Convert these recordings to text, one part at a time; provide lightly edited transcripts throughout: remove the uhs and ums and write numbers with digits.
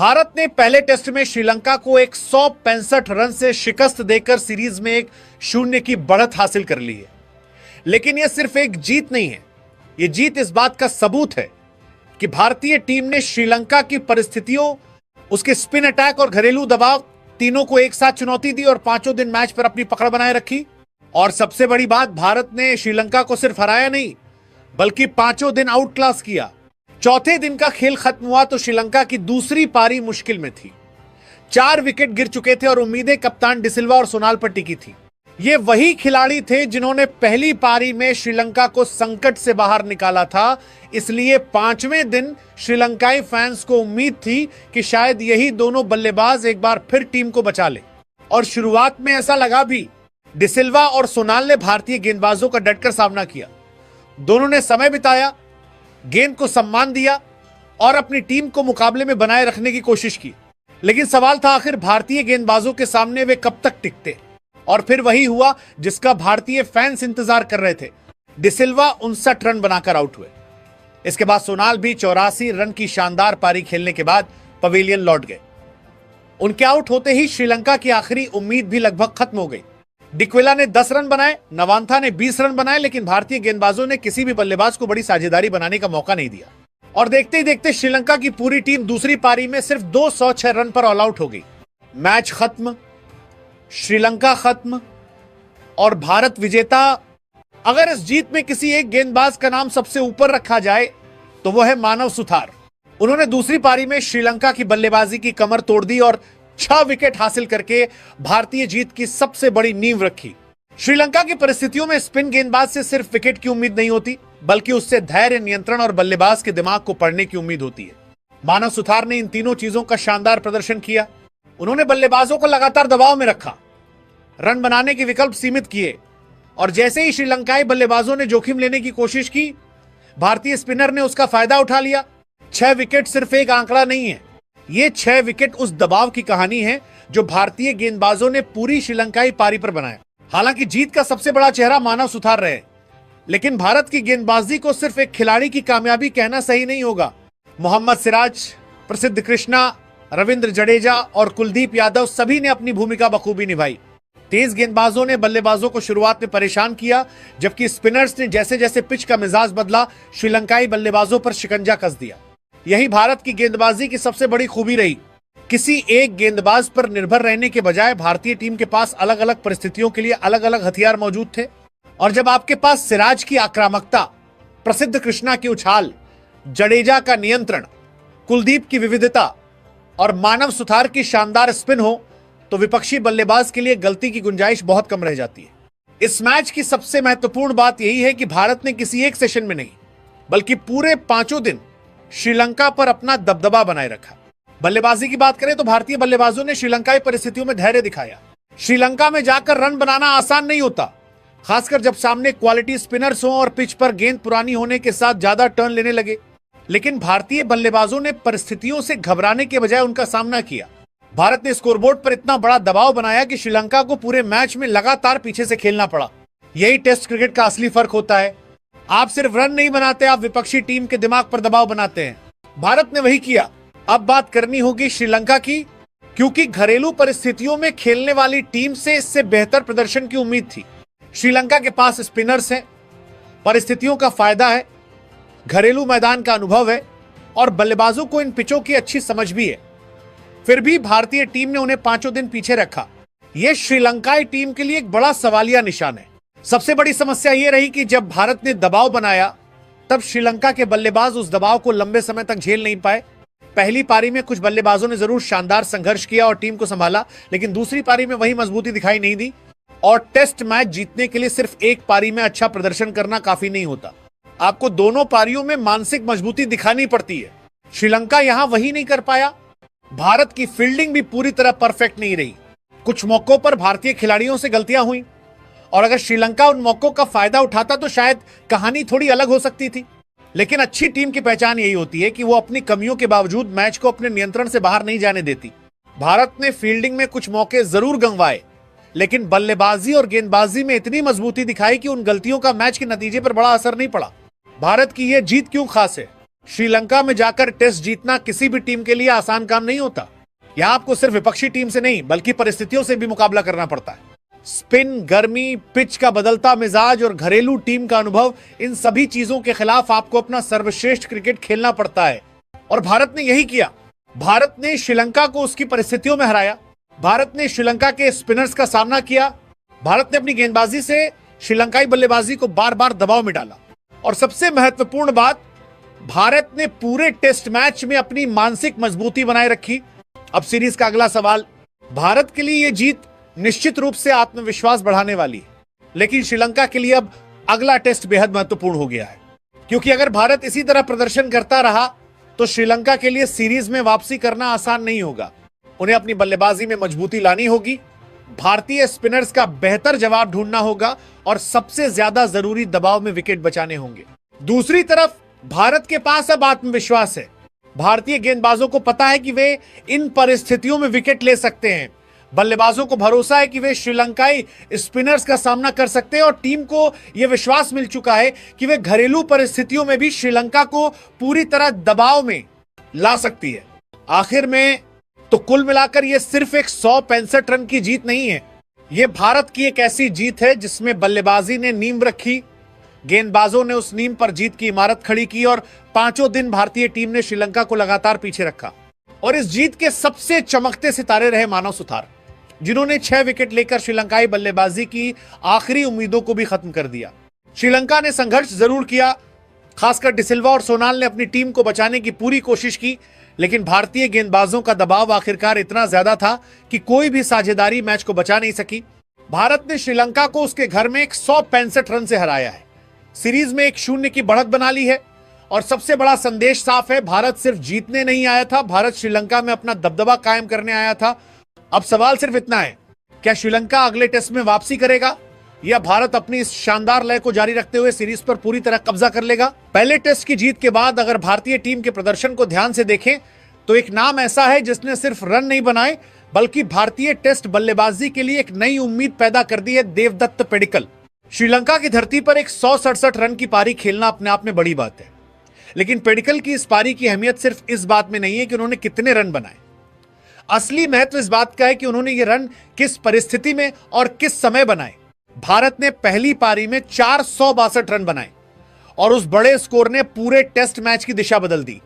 भारत ने पहले टेस्ट में श्रीलंका को 165 रन से शिकस्त देकर सीरीज में 1-0 की बढ़त हासिल कर ली है। लेकिन यह सिर्फ एक जीत नहीं है, यह जीत इस बात का सबूत है कि भारतीय टीम ने श्रीलंका की परिस्थितियों, उसके स्पिन अटैक और घरेलू दबाव तीनों को एक साथ चुनौती दी और पांचों दिन मैच पर अपनी पकड़ बनाए रखी। और सबसे बड़ी बात, भारत ने श्रीलंका को सिर्फ हराया नहीं बल्कि पांचों दिन आउट क्लास किया। चौथे दिन का खेल खत्म हुआ तो श्रीलंका की दूसरी पारी मुश्किल में थी। 4 विकेट गिर चुके थे और उम्मीदें कप्तान डिसिल्वा और सोनाल पर टिकी थी। ये वही खिलाड़ी थे जिन्होंने पहली पारी में श्रीलंका को संकट से बाहर निकाला था। इसलिए 5वें दिन श्रीलंकाई फैंस को उम्मीद थी कि शायद यही दोनों बल्लेबाज एक बार फिर टीम को बचा ले। और शुरुआत में ऐसा लगा भी। डिसिल्वा और सोनाल ने भारतीय गेंदबाजों का डटकर सामना किया। दोनों ने समय बिताया, गेंद को सम्मान दिया और अपनी टीम को मुकाबले में बनाए रखने की कोशिश की। लेकिन सवाल था, आखिर भारतीय गेंदबाजों के सामने वे कब तक टिकते। और फिर वही हुआ जिसका भारतीय फैंस इंतजार कर रहे थे। डिसिल्वा 59 रन बनाकर आउट हुए। इसके बाद सोनाल भी 84 रन की शानदार पारी खेलने के बाद पवेलियन लौट गए। उनके आउट होते ही श्रीलंका की आखिरी उम्मीद भी लगभग खत्म हो गई। डिक्वेला ने 10 रन बनाए, नवांथा ने 20 रन बनाए, लेकिन भारतीय गेंदबाजों ने किसी भी बल्लेबाज को बड़ी साझेदारी बनाने का मौका नहीं दिया। और देखते ही देखते श्रीलंका की पूरी टीम दूसरी पारी में सिर्फ 206 रन पर ऑल आउट हो गई। मैच खत्म, श्रीलंका खत्म और भारत विजेता। अगर इस जीत में किसी एक गेंदबाज का नाम सबसे ऊपर रखा जाए तो वह है मानव सुथार। उन्होंने दूसरी पारी में श्रीलंका की बल्लेबाजी की कमर तोड़ दी और 6 विकेट हासिल करके भारतीय जीत की सबसे बड़ी नींव रखी। श्रीलंका की परिस्थितियों में स्पिन गेंदबाज से सिर्फ विकेट की उम्मीद नहीं होती, बल्कि उससे धैर्य, नियंत्रण और बल्लेबाज के दिमाग को पढ़ने की उम्मीद होती है। मानव सुथार ने इन तीनों चीजों का शानदार प्रदर्शन किया। उन्होंने बल्लेबाजों को लगातार दबाव में रखा, रन बनाने के विकल्प सीमित किए और जैसे ही श्रीलंकाई बल्लेबाजों ने जोखिम लेने की कोशिश की, भारतीय स्पिनर ने उसका फायदा उठा लिया। 6 विकेट सिर्फ एक आंकड़ा नहीं है, ये 6 विकेट उस दबाव की कहानी है जो भारतीय गेंदबाजों ने पूरी श्रीलंकाई पारी पर बनाया। हालांकि जीत का सबसे बड़ा चेहरा मानव सुथार रहे, लेकिन भारत की गेंदबाजी को सिर्फ एक खिलाड़ी की कामयाबी कहना सही नहीं होगा। मोहम्मद सिराज, प्रसिद्ध कृष्णा, रविंद्र जडेजा और कुलदीप यादव सभी ने अपनी भूमिका बखूबी निभाई। तेज गेंदबाजों ने बल्लेबाजों को शुरुआत में परेशान किया, जबकि स्पिनर्स ने जैसे जैसे पिच का मिजाज बदला, श्रीलंकाई बल्लेबाजों पर शिकंजा कस दिया। यही भारत की गेंदबाजी की सबसे बड़ी खूबी रही। किसी एक गेंदबाज पर निर्भर रहने के बजाय भारतीय टीम के पास अलग अलग परिस्थितियों के लिए अलग अलग हथियार मौजूद थे। और जब आपके पास सिराज की आक्रामकता, प्रसिद्ध कृष्णा की उछाल, जडेजा का नियंत्रण, कुलदीप की विविधता और मानव सुथार की शानदार स्पिन हो, तो विपक्षी बल्लेबाज के लिए गलती की गुंजाइश बहुत कम रह जाती है। इस मैच की सबसे महत्वपूर्ण बात यही है कि भारत ने किसी एक सेशन में नहीं, बल्कि पूरे पांचों दिन श्रीलंका पर अपना दबदबा बनाए रखा। बल्लेबाजी की बात करें तो भारतीय बल्लेबाजों ने श्रीलंकाई परिस्थितियों में धैर्य दिखाया। श्रीलंका में जाकर रन बनाना आसान नहीं होता, खासकर जब सामने क्वालिटी स्पिनर्स हों और पिच पर गेंद पुरानी होने के साथ ज्यादा टर्न लेने लगे। लेकिन भारतीय बल्लेबाजों ने परिस्थितियों से घबराने के बजाय उनका सामना किया। भारत ने स्कोरबोर्ड पर इतना बड़ा दबाव बनाया कि श्रीलंका को पूरे मैच में लगातार पीछे से खेलना पड़ा। यही टेस्ट क्रिकेट का असली फर्क होता है। आप सिर्फ रन नहीं बनाते, आप विपक्षी टीम के दिमाग पर दबाव बनाते हैं। भारत ने वही किया। अब बात करनी होगी श्रीलंका की, क्योंकि घरेलू परिस्थितियों में खेलने वाली टीम से इससे बेहतर प्रदर्शन की उम्मीद थी। श्रीलंका के पास स्पिनर्स हैं, परिस्थितियों का फायदा है, घरेलू मैदान का अनुभव है और बल्लेबाजों को इन पिचों की अच्छी समझ भी है। फिर भी भारतीय टीम ने उन्हें पांचों दिन पीछे रखा। यह श्रीलंकाई टीम के लिए एक बड़ा सवालिया निशान है। सबसे बड़ी समस्या यह रही कि जब भारत ने दबाव बनाया, तब श्रीलंका के बल्लेबाज उस दबाव को लंबे समय तक झेल नहीं पाए। पहली पारी में कुछ बल्लेबाजों ने जरूर शानदार संघर्ष किया और टीम को संभाला, लेकिन दूसरी पारी में वही मजबूती दिखाई नहीं दी। और टेस्ट मैच जीतने के लिए सिर्फ एक पारी में अच्छा प्रदर्शन करना काफी नहीं होता, आपको दोनों पारियों में मानसिक मजबूती दिखानी पड़ती है। श्रीलंका यहां वही नहीं कर पाया। भारत की फील्डिंग भी पूरी तरह परफेक्ट नहीं रही। कुछ मौकों पर भारतीय खिलाड़ियों से गलतियां हुई और अगर श्रीलंका उन मौकों का फायदा उठाता तो शायद कहानी थोड़ी अलग हो सकती थी। लेकिन अच्छी टीम की पहचान यही होती है कि वो अपनी कमियों के बावजूद मैच को अपने नियंत्रण से बाहर नहीं जाने देती। भारत ने फील्डिंग में कुछ मौके जरूर गंवाए, लेकिन बल्लेबाजी और गेंदबाजी में इतनी मजबूती दिखाई कि उन गलतियों का मैच के नतीजे पर बड़ा असर नहीं पड़ा। भारत की यह जीत क्यों खास है? श्रीलंका में जाकर टेस्ट जीतना किसी भी टीम के लिए आसान काम नहीं होता। यहां आपको सिर्फ विपक्षी टीम से नहीं बल्कि परिस्थितियों से भी मुकाबला करना पड़ता है। स्पिन, गर्मी, पिच का बदलता मिजाज और घरेलू टीम का अनुभव, इन सभी चीजों के खिलाफ आपको अपना सर्वश्रेष्ठ क्रिकेट खेलना पड़ता है। और भारत ने यही किया। भारत ने श्रीलंका को उसकी परिस्थितियों में हराया। भारत ने श्रीलंका के स्पिनर्स का सामना किया। भारत ने अपनी गेंदबाजी से श्रीलंकाई बल्लेबाजी को बार बार दबाव में डाला। और सबसे महत्वपूर्ण बात, भारत ने पूरे टेस्ट मैच में अपनी मानसिक मजबूती बनाए रखी। अब सीरीज का अगला सवाल, भारत के लिए यह जीत निश्चित रूप से आत्मविश्वास बढ़ाने वाली है, लेकिन श्रीलंका के लिए अब अगला टेस्ट बेहद महत्वपूर्ण हो गया है, क्योंकि अगर भारत इसी तरह प्रदर्शन करता रहा तो श्रीलंका के लिए सीरीज में वापसी करना आसान नहीं होगा। उन्हें अपनी बल्लेबाजी में मजबूती लानी होगी, भारतीय स्पिनर्स का बेहतर जवाब ढूंढना होगा और सबसे ज्यादा जरूरी दबाव में विकेट बचाने होंगे। दूसरी तरफ भारत के पास अब आत्मविश्वास है। भारतीय गेंदबाजों को पता है कि वे इन परिस्थितियों में विकेट ले सकते हैं। बल्लेबाजों को भरोसा है कि वे श्रीलंकाई स्पिनर्स का सामना कर सकते हैं और टीम को यह विश्वास मिल चुका है कि वे घरेलू परिस्थितियों में भी श्रीलंका को पूरी तरह दबाव में ला सकती है। आखिर में तो कुल मिलाकर यह सिर्फ एक 165 रन की जीत नहीं है, यह भारत की एक ऐसी जीत है जिसमें बल्लेबाजी ने नींव रखी, गेंदबाजों ने उस नींव पर जीत की इमारत खड़ी की और पांचों दिन भारतीय टीम ने श्रीलंका को लगातार पीछे रखा। और इस जीत के सबसे चमकते सितारे रहे मानव सुथार, जिन्होंने 6 विकेट लेकर श्रीलंकाई बल्लेबाजी की आखिरी उम्मीदों को भी खत्म कर दिया। श्रीलंका ने संघर्ष जरूर किया, खासकर डिसिल्वा और सोनाल ने अपनी टीम को बचाने की पूरी कोशिश की, लेकिन भारतीय गेंदबाजों का दबाव आखिरकार इतना ज्यादा था कि कोई भी साझेदारी मैच को बचा नहीं सकी। भारत ने श्रीलंका को उसके घर में 165 रन से हराया है, सीरीज में 1-0 की बढ़त बना ली है। और सबसे बड़ा संदेश साफ है, भारत सिर्फ जीतने नहीं आया था, भारत श्रीलंका में अपना दबदबा कायम करने आया था। अब सवाल सिर्फ इतना है, क्या श्रीलंका अगले टेस्ट में वापसी करेगा या भारत अपनी इस शानदार लय को जारी रखते हुए सीरीज पर पूरी तरह कब्जा कर लेगा? पहले टेस्ट की जीत के बाद अगर भारतीय टीम के प्रदर्शन को ध्यान से देखें तो एक नाम ऐसा है जिसने सिर्फ रन नहीं बनाए बल्कि भारतीय टेस्ट बल्लेबाजी के लिए एक नई उम्मीद पैदा कर दी है, देवदत्त पडिक्कल। श्रीलंका की धरती पर एक 167 रन की पारी खेलना अपने आप में बड़ी बात है, लेकिन पडिक्कल की इस पारी की अहमियत सिर्फ इस बात में नहीं है कि उन्होंने कितने रन बनाए। असली महत्व इस बात का है कि उन्होंने ये रन किस परिस्थिति में और किस समय बनाए। भारत ने पहली पारी में 462 रन बनाए और उस बड़े स्कोर ने पूरे टेस्ट मैच की दिशा बदल दी।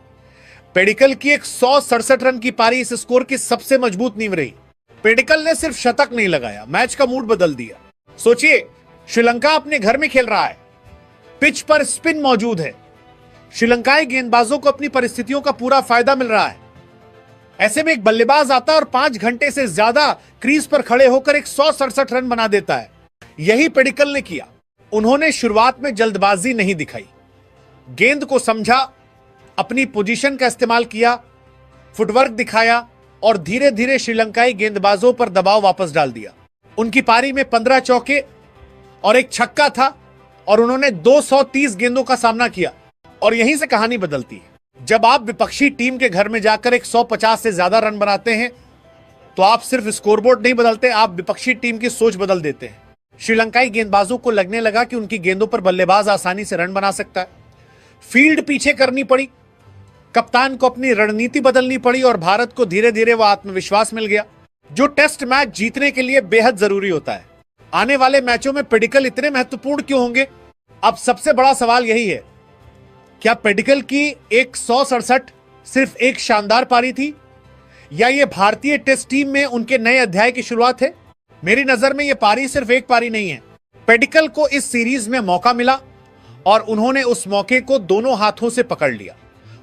पडिक्कल की 167 रन की पारी इस स्कोर की सबसे मजबूत नींव रही। पडिक्कल ने सिर्फ शतक नहीं लगाया, मैच का मूड बदल दिया। सोचिए, श्रीलंका अपने घर में खेल रहा है, पिच पर स्पिन मौजूद है, श्रीलंकाई गेंदबाजों को अपनी परिस्थितियों का पूरा फायदा मिल रहा है। ऐसे में एक बल्लेबाज आता है और 5 घंटे से ज्यादा क्रीज पर खड़े होकर 167 रन बना देता है। यही पडिक्कल ने किया। उन्होंने शुरुआत में जल्दबाजी नहीं दिखाई, गेंद को समझा, अपनी पोजीशन का इस्तेमाल किया, फुटवर्क दिखाया और धीरे धीरे श्रीलंकाई गेंदबाजों पर दबाव वापस डाल दिया। उनकी पारी में 15 चौके और एक छक्का था और उन्होंने 230 गेंदों का सामना किया। और यहीं से कहानी बदलती है। जब आप विपक्षी टीम के घर में जाकर 150 से ज्यादा रन बनाते हैं तो आप सिर्फ स्कोरबोर्ड नहीं बदलते, आप विपक्षी टीम की सोच बदल देते हैं। श्रीलंकाई गेंदबाजों को लगने लगा कि उनकी गेंदों पर बल्लेबाज आसानी से रन बना सकता है। फील्ड पीछे करनी पड़ी, कप्तान को अपनी रणनीति बदलनी पड़ी और भारत को धीरे धीरे वह आत्मविश्वास मिल गया जो टेस्ट मैच जीतने के लिए बेहद जरूरी होता है। आने वाले मैचों में पडिक्कल इतने महत्वपूर्ण क्यों होंगे? अब सबसे बड़ा सवाल यही है, क्या पडिक्कल की 167 सिर्फ एक शानदार पारी थी या यह भारतीय टेस्ट टीम में उनके नए अध्याय की शुरुआत है? मेरी नजर में यह पारी सिर्फ एक पारी नहीं है। पडिक्कल को इस सीरीज में मौका मिला और उन्होंने उस मौके को दोनों हाथों से पकड़ लिया।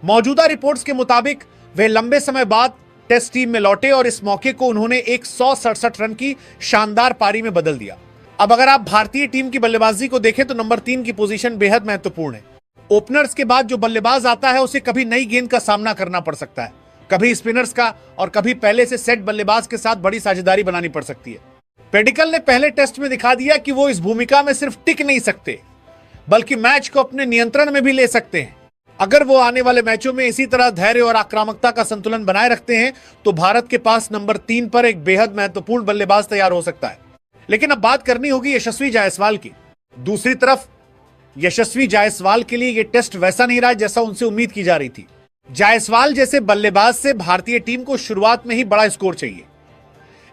मौजूदा रिपोर्ट्स के मुताबिक वे लंबे समय बाद टेस्ट टीम में लौटे और इस मौके को उन्होंने 167 रन की शानदार पारी में बदल दिया। अब अगर आप भारतीय टीम की बल्लेबाजी को देखें तो नंबर 3 की पोजीशन बेहद महत्वपूर्ण है। ओपनर्स के बाद जो बल्लेबाज आता है उसे कभी नई गेंद का सामना करना पड़ सकता है, कभी स्पिनर्स का और कभी पहले से सेट बल्लेबाज के साथ बड़ी साझेदारी बनानी पड़ सकती है। पडिक्कल ने पहले टेस्ट में दिखा दिया कि वो इस भूमिका में सिर्फ टिक नहीं सकते बल्कि मैच को अपने नियंत्रण में भी ले सकते हैं। अगर वो आने वाले मैचों में इसी तरह धैर्य और आक्रामकता का संतुलन बनाए रखते हैं तो भारत के पास नंबर 3 पर एक बेहद महत्वपूर्ण बल्लेबाज तैयार हो सकता है। लेकिन अब बात करनी होगी यशस्वी जायसवाल की। दूसरी तरफ यशस्वी जायसवाल के लिए यह टेस्ट वैसा नहीं रहा जैसा उनसे उम्मीद की जा रही थी। जायसवाल जैसे बल्लेबाज से भारतीय टीम को शुरुआत में ही बड़ा स्कोर चाहिए,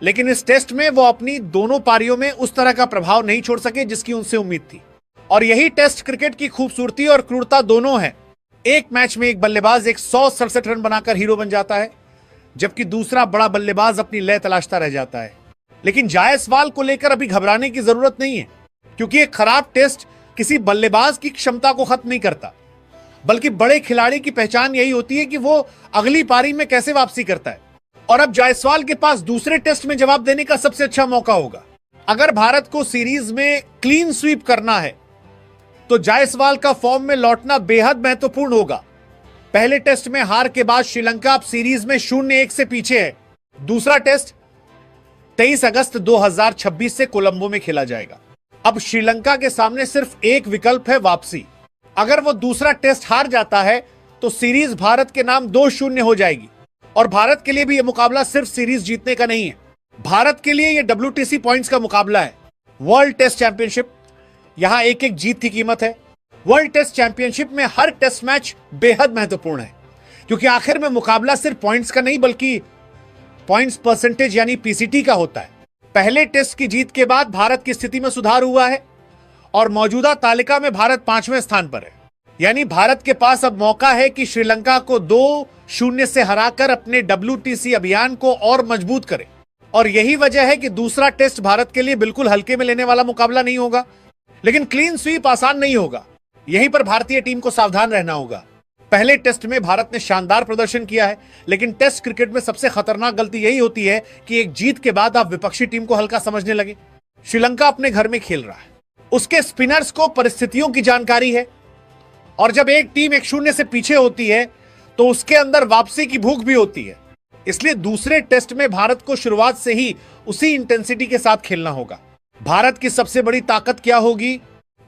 लेकिन इस टेस्ट में वो अपनी दोनों पारियों में उस तरह का प्रभाव नहीं छोड़ सके जिसकी उनसे उम्मीद थी। और यही टेस्ट क्रिकेट की खूबसूरती और क्रूरता दोनों है। एक मैच में एक बल्लेबाज 167 रन बनाकर हीरो बन जाता है, जबकि दूसरा बड़ा बल्लेबाज अपनी लय तलाशता रह जाता है। लेकिन जायसवाल को लेकर अभी घबराने की जरूरत नहीं है, क्योंकि एक खराब टेस्ट किसी बल्लेबाज की क्षमता को खत्म नहीं करता, बल्कि बड़े खिलाड़ी की पहचान यही होती है कि वो अगली पारी में कैसे वापसी करता है। और अब जायसवाल के पास दूसरे टेस्ट में जवाब देने का सबसे अच्छा मौका होगा। अगर भारत को सीरीज में क्लीन स्वीप करना है तो जायसवाल का फॉर्म में लौटना बेहद महत्वपूर्ण होगा। पहले टेस्ट में हार के बाद श्रीलंका अब सीरीज में 0-1 से पीछे है। दूसरा टेस्ट 23 अगस्त 2026 से कोलंबो में खेला जाएगा। अब श्रीलंका के सामने सिर्फ एक विकल्प है, वापसी। अगर वो दूसरा टेस्ट हार जाता है तो सीरीज भारत के नाम 2-0 हो जाएगी। और भारत के लिए भी यह मुकाबला सिर्फ सीरीज जीतने का नहीं है, भारत के लिए यह WTC पॉइंट्स का मुकाबला है। वर्ल्ड टेस्ट चैंपियनशिप, यहां एक एक जीत की कीमत है। वर्ल्ड टेस्ट चैंपियनशिप में हर टेस्ट मैच बेहद महत्वपूर्ण है, क्योंकि आखिर में मुकाबला सिर्फ पॉइंट्स का नहीं बल्कि पॉइंट्स परसेंटेज यानी PCT का होता है। पहले टेस्ट की जीत के बाद भारत की स्थिति में सुधार हुआ है और मौजूदा तालिका में भारत 5वें स्थान पर है। यानी भारत के पास अब मौका है कि श्रीलंका को 2-0 से हराकर अपने WTC अभियान को और मजबूत करे। और यही वजह है कि दूसरा टेस्ट भारत के लिए बिल्कुल हल्के में लेने वाला मुकाबला नहीं होगा, लेकिन क्लीन स्वीप आसान नहीं होगा। यहीं पर भारतीय टीम को सावधान रहना होगा। पहले टेस्ट में भारत ने शानदार प्रदर्शन किया है, लेकिन टेस्ट क्रिकेट में सबसे खतरनाक गलती यही होती है कि एक जीत के बाद आप विपक्षी टीम को हल्का समझने लगे। श्रीलंका अपने घर में खेल रहा है, उसके स्पिनर्स को परिस्थितियों की जानकारी है, और जब एक टीम 1-0 से पीछे होती है तो उसके अंदर वापसी की भूख भी होती है। इसलिए दूसरे टेस्ट में भारत को शुरुआत से ही उसी इंटेंसिटी के साथ खेलना होगा। भारत की सबसे बड़ी ताकत क्या होगी?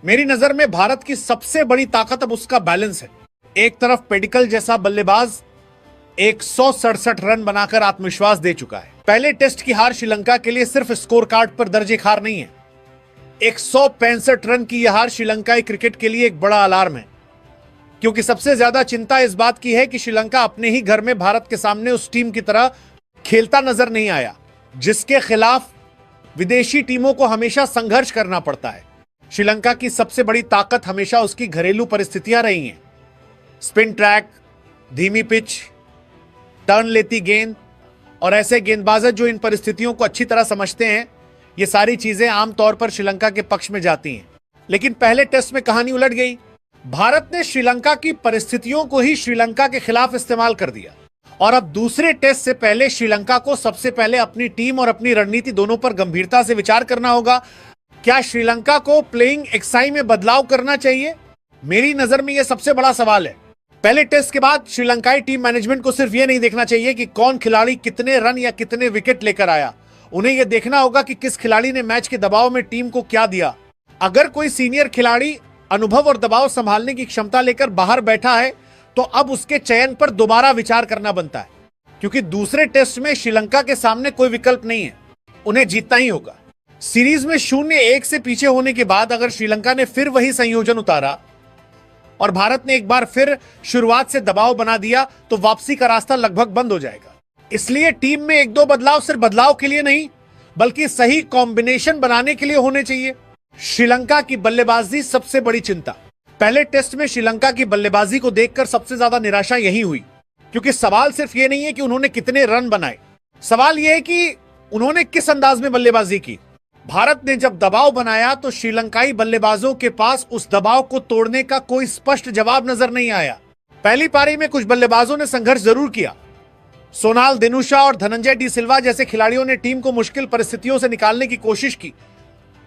मेरी नजर में भारत की सबसे बड़ी ताकत अब उसका बैलेंस है। एक तरफ पेडिकल जैसा बल्लेबाज 167 रन बनाकर आत्मविश्वास दे चुका है। पहले टेस्ट की हार श्रीलंका के लिए सिर्फ स्कोर कार्ड पर दर्ज एक हार नहीं है, 165 रन की यह हार श्रीलंकाई क्रिकेट के लिए एक बड़ा अलार्म है, क्योंकि सबसे ज्यादा चिंता इस बात की है कि श्रीलंका अपने ही घर में भारत के सामने उस टीम की तरह खेलता नजर नहीं आया जिसके खिलाफ विदेशी टीमों को हमेशा संघर्ष करना पड़ता है। श्रीलंका की सबसे बड़ी ताकत हमेशा उसकी घरेलू परिस्थितियां रही हैं। स्पिन ट्रैक, धीमी पिच, टर्न लेती गेंद और ऐसे गेंदबाज जो इन परिस्थितियों को अच्छी तरह समझते हैं। ये सारी चीजें आमतौर पर श्रीलंका के पक्ष में जाती हैं। लेकिन पहले टेस्ट में कहानी उलट गई। भारत ने श्रीलंका की परिस्थितियों को ही श्रीलंका के खिलाफ इस्तेमाल कर दिया, और अब दूसरे टेस्ट से पहले श्रीलंका को सबसे पहले अपनी टीम और अपनी रणनीति दोनों पर गंभीरता से विचार करना होगा। क्या श्रीलंका को प्लेइंग एक्साई में बदलाव करना चाहिए? मेरी नजर में यह सबसे बड़ा सवाल है। पहले टेस्ट के बाद श्रीलंकाई टीम मैनेजमेंट को सिर्फ यह नहीं देखना चाहिए कि कौन खिलाड़ी कितने रन या कितने विकेट लेकर आया, उन्हें यह देखना होगा कि किस खिलाड़ी ने मैच के दबाव में टीम को क्या दिया। अगर कोई सीनियर खिलाड़ी अनुभव और दबाव संभालने की क्षमता लेकर बाहर बैठा है तो अब उसके चयन पर दोबारा विचार करना बनता है, क्योंकि दूसरे टेस्ट में श्रीलंका के सामने कोई विकल्प नहीं है, उन्हें जीतना ही होगा। सीरीज में 0-1 से पीछे होने के बाद अगर श्रीलंका ने फिर वही संयोजन उतारा और भारत ने एक बार फिर शुरुआत से दबाव बना दिया तो वापसी का रास्ता लगभग बंद हो जाएगा। इसलिए टीम में 1-2 बदलाव सिर्फ बदलाव के लिए नहीं बल्कि सही कॉम्बिनेशन बनाने के लिए होने चाहिए। श्रीलंका की बल्लेबाजी सबसे बड़ी चिंता। पहले टेस्ट में श्रीलंका की बल्लेबाजी को देखकर सबसे ज्यादा निराशा यही हुई, क्योंकि सवाल सिर्फ ये नहीं है कि उन्होंने कितने रन बनाए, सवाल यह है कि उन्होंने किस अंदाज में बल्लेबाजी की। भारत ने जब दबाव बनाया तो श्रीलंकाई बल्लेबाजों के पास उस दबाव को तोड़ने का कोई स्पष्ट जवाब नजर नहीं आया। पहली पारी में कुछ बल्लेबाजों ने संघर्ष जरूर किया। सोनाल दिनुशा और धनंजय डी सिल्वा जैसे खिलाड़ियों ने टीम को मुश्किल परिस्थितियों से निकालने की कोशिश की,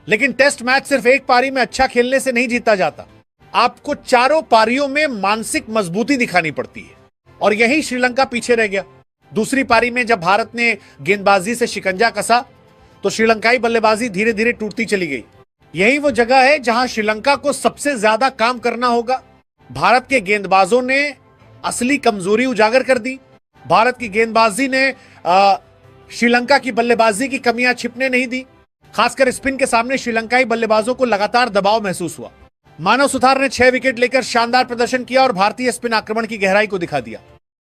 लेकिन टेस्ट मैच सिर्फ एक पारी में अच्छा खेलने से नहीं जीता जाता। आपको चारों पारियों में मानसिक मजबूती दिखानी पड़ती है, और यही श्रीलंका पीछे रह गया। दूसरी पारी में जब भारत ने गेंदबाजी से शिकंजा कसा तो श्रीलंकाई बल्लेबाजी धीरे धीरे टूटती चली गई। यही वो जगह है जहां श्रीलंका को सबसे ज्यादा काम करना होगा। भारत के गेंदबाजों ने असली कमजोरी उजागर कर दी। भारत की गेंदबाजी ने श्रीलंका की बल्लेबाजी की कमियां छिपने नहीं दी। खासकर स्पिन के सामने श्रीलंकाई बल्लेबाजों को लगातार दबाव महसूस हुआ। मानव सुथार ने 6 विकेट लेकर शानदार प्रदर्शन किया और भारतीय स्पिन आक्रमण की गहराई को दिखा दिया।